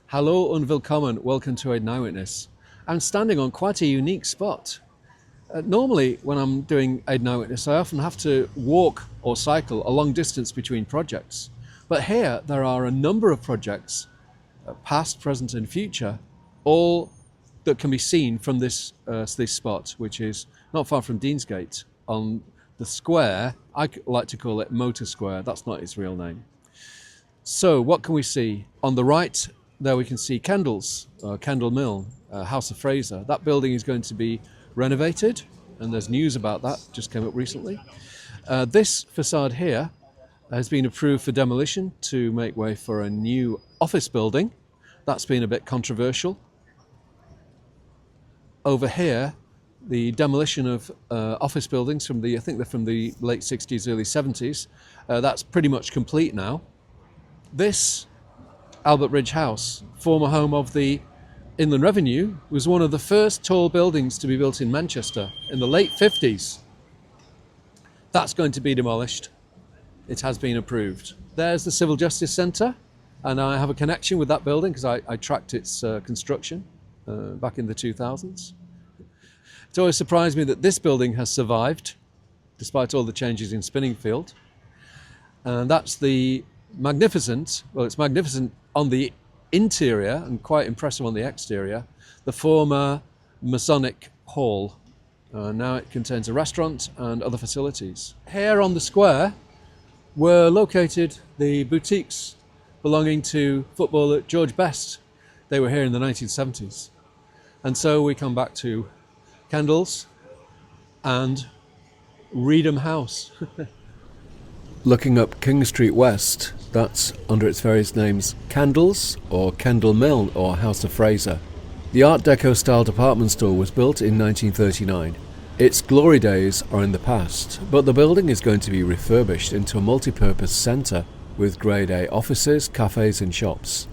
Hello and willkommen, welcome to AidanEyewitness. I'm standing on quite a unique spot. Normally when I'm doing AidanEyewitness I often have to walk or cycle a long distance between projects. But here there are a number of projects, past, present and future, all that can be seen from this spot, which is not far from Deansgate on the square. I like to call it Motor Square, that's not its real name. So what can we see? On the right there we can see Kendals, Kendal Mill, House of Fraser. That building is going to be renovated and there's news about that, just came up recently. This facade here has been approved for demolition to make way for a new office building. That's been a bit controversial. Over here, the demolition of office buildings from I think they're from the late 60s, early 70s. That's pretty much complete now. This Albert Bridge House, former home of the Inland Revenue, was one of the first tall buildings to be built in Manchester in the late 50s. That's going to be demolished. It has been approved. There's the Civil Justice Centre, and I have a connection with that building because I tracked its construction back in the 2000s. It's always surprised me that this building has survived, despite all the changes in Spinningfield. And that's the magnificent, well, it's magnificent on the interior and quite impressive on the exterior, the former Masonic Hall. Now it contains a restaurant and other facilities. Here on the square were located the boutiques belonging to footballer George Best. They were here in the 1970s. And so we come back to Kendals and Reedham House. Looking up King Street West, that's under its various names Kendals or Kendal Mill or House of Fraser. The Art Deco style department store was built in 1939. Its glory days are in the past, but the building is going to be refurbished into a multi-purpose centre with Grade A offices, cafes and shops.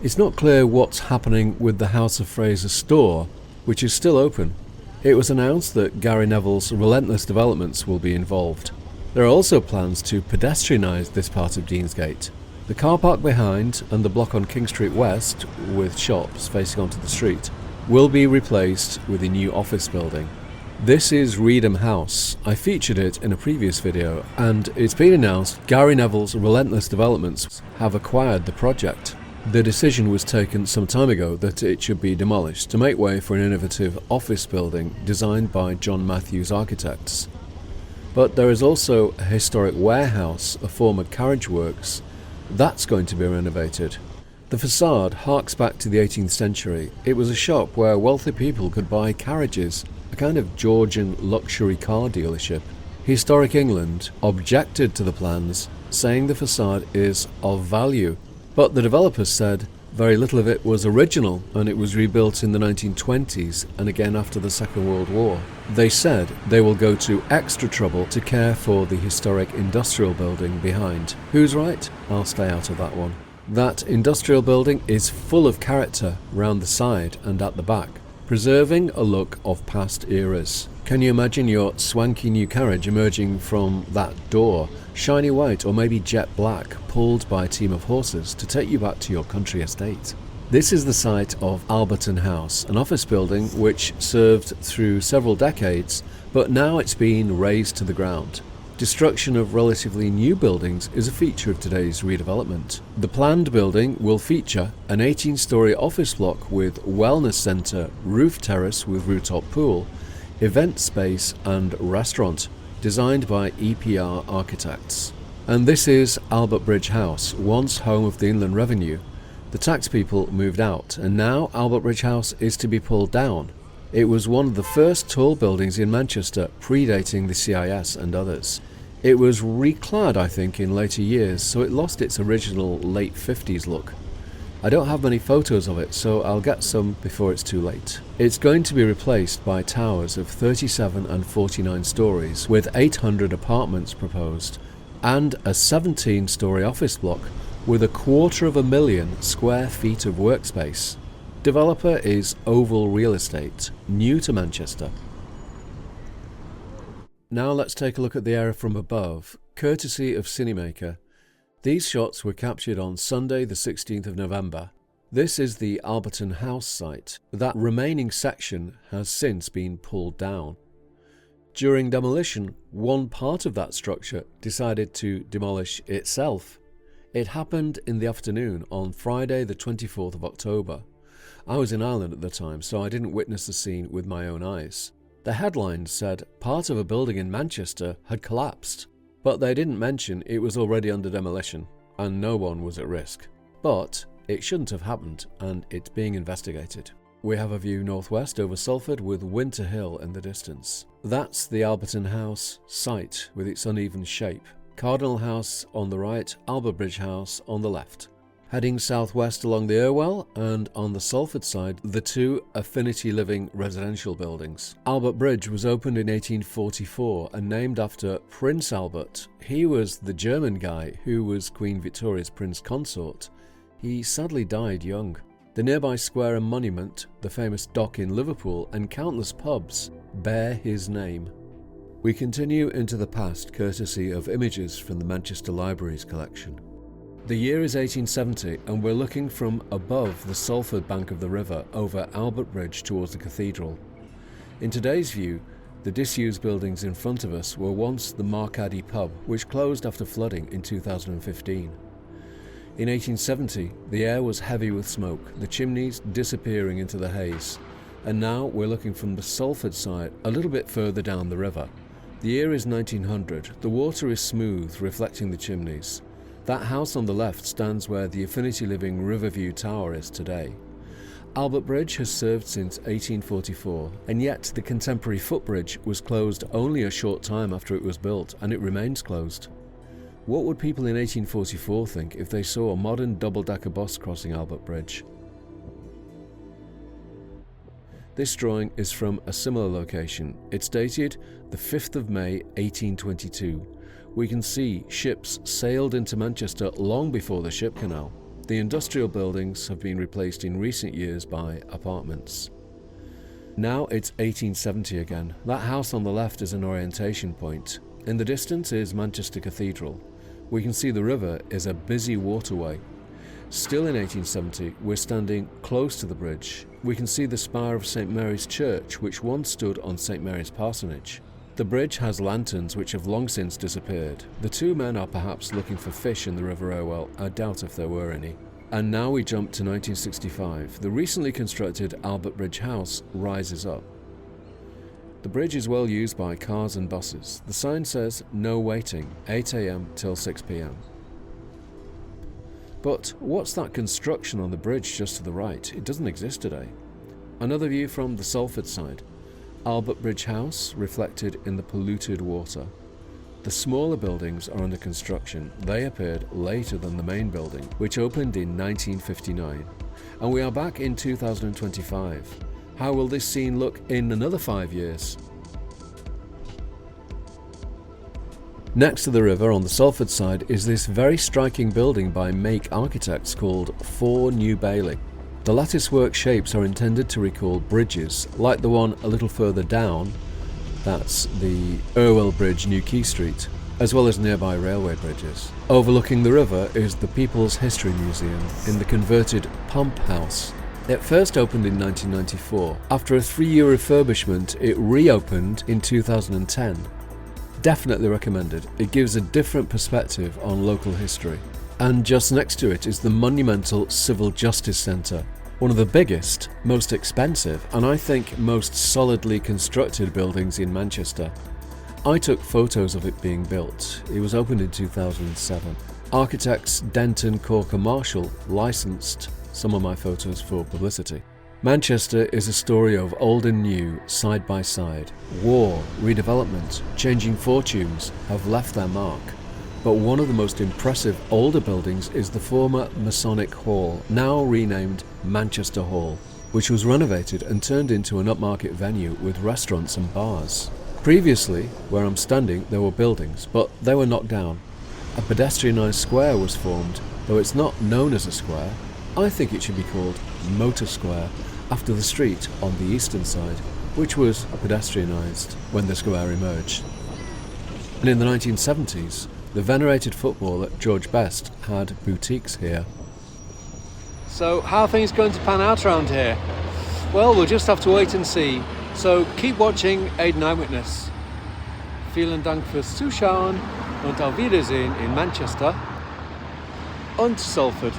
It's not clear what's happening with the House of Fraser store, which is still open. It was announced that Gary Neville's Relentless Developments will be involved. There are also plans to pedestrianise this part of Deansgate. The car park behind and the block on King Street West, with shops facing onto the street, will be replaced with a new office building. This is Reedham House. I featured it in a previous video, and it's been announced Gary Neville's Relentless Developments have acquired the project. The decision was taken some time ago that it should be demolished to make way for an innovative office building designed by John Matthews Architects. But there is also a historic warehouse, a former carriage works, that's going to be renovated. The facade harks back to the 18th century. It was a shop where wealthy people could buy carriages, a kind of Georgian luxury car dealership. Historic England objected to the plans, saying the facade is of value, but the developers said very little of it was original and it was rebuilt in the 1920s and again after the Second World War. They said they will go to extra trouble to care for the historic industrial building behind. Who's right? I'll stay out of that one. That industrial building is full of character round the side and at the back, preserving a look of past eras. Can you imagine your swanky new carriage emerging from that door, shiny white or maybe jet black, pulled by a team of horses to take you back to your country estate? This is the site of Alberton House, an office building which served through several decades, but now it's been razed to the ground. Destruction of relatively new buildings is a feature of today's redevelopment. The planned building will feature an 18-storey office block with wellness centre, roof terrace with rooftop pool, event space and restaurant, designed by EPR Architects. And this is Albert Bridge House, once home of the Inland Revenue. The tax people moved out, and now Albert Bridge House is to be pulled down. It was one of the first tall buildings in Manchester, predating the CIS and others. It was reclad, I think, in later years, so it lost its original late 50s look. I don't have many photos of it, so I'll get some before it's too late. It's going to be replaced by towers of 37 and 49 stories, with 800 apartments proposed, and a 17-storey office block with 250,000 square feet of workspace. Developer is Oval Real Estate, new to Manchester. Now let's take a look at the area from above, courtesy of Cinemaker. These shots were captured on Sunday the 16th of November. This is the Alberton House site. That remaining section has since been pulled down. During demolition, one part of that structure decided to demolish itself. It happened in the afternoon on Friday the 24th of October. I was in Ireland at the time, so I didn't witness the scene with my own eyes. The headlines said part of a building in Manchester had collapsed, but they didn't mention it was already under demolition and no one was at risk. But it shouldn't have happened and it's being investigated. We have a view northwest over Salford with Winter Hill in the distance. That's the Alberton House site with its uneven shape. Cardinal House on the right, Albert Bridge House on the left. Heading southwest along the Irwell and on the Salford side, the two Affinity Living residential buildings. Albert Bridge was opened in 1844 and named after Prince Albert. He was the German guy who was Queen Victoria's Prince Consort. He sadly died young. The nearby square and monument, the famous dock in Liverpool, and countless pubs bear his name. We continue into the past courtesy of images from the Manchester Library's collection. The year is 1870 and we're looking from above the Salford bank of the river over Albert Bridge towards the cathedral. In today's view, the disused buildings in front of us were once the Marcaddy pub, which closed after flooding in 2015. In 1870, the air was heavy with smoke, the chimneys disappearing into the haze. And now we're looking from the Salford side a little bit further down the river. The year is 1900. The water is smooth, reflecting the chimneys. That house on the left stands where the Affinity Living Riverview Tower is today. Albert Bridge has served since 1844, and yet the contemporary footbridge was closed only a short time after it was built, and it remains closed. What would people in 1844 think if they saw a modern double-decker bus crossing Albert Bridge? This drawing is from a similar location. It's dated the 5th of May 1822. We can see ships sailed into Manchester long before the ship canal. The industrial buildings have been replaced in recent years by apartments. Now it's 1870 again. That house on the left is an orientation point. In the distance is Manchester Cathedral. We can see the river is a busy waterway. Still in 1870, we're standing close to the bridge. We can see the spire of St Mary's Church, which once stood on St Mary's Parsonage. The bridge has lanterns which have long since disappeared. The two men are perhaps looking for fish in the River Irwell. I doubt if there were any. And now we jump to 1965. The recently constructed Albert Bridge House rises up. The bridge is well used by cars and buses. The sign says no waiting, 8 AM till 6 PM. But what's that construction on the bridge just to the right? It doesn't exist today. Another view from the Salford side. Albert Bridge House reflected in the polluted water. The smaller buildings are under construction. They appeared later than the main building, which opened in 1959. And we are back in 2025. How will this scene look in another 5 years? Next to the river on the Salford side is this very striking building by Make Architects called 4 New Bailey. The latticework shapes are intended to recall bridges, like the one a little further down, that's the Irwell Bridge, New Quay Street, as well as nearby railway bridges. Overlooking the river is the People's History Museum in the converted Pump House. It first opened in 1994. After a 3-year refurbishment, it reopened in 2010. Definitely recommended. It gives a different perspective on local history. And just next to it is the monumental Civil Justice Centre, one of the biggest, most expensive, and I think most solidly constructed buildings in Manchester. I took photos of it being built. It was opened in 2007. Architects Denton Corker Marshall licensed some of my photos for publicity. Manchester is a story of old and new, side by side. War, redevelopment, changing fortunes have left their mark. But one of the most impressive older buildings is the former Masonic Hall, now renamed Manchester Hall, which was renovated and turned into an upmarket venue with restaurants and bars. Previously, where I'm standing, there were buildings, but they were knocked down. A pedestrianised square was formed, though it's not known as a square. I think it should be called Motor Square, after the street on the eastern side, which was pedestrianised when the square emerged. And in the 1970s, the venerated footballer George Best had boutiques here. So how are things going to pan out around here? Well, we'll just have to wait and see. So keep watching AidanEyewitness. Vielen Dank fürs Zuschauen und auf Wiedersehen in Manchester und Salford.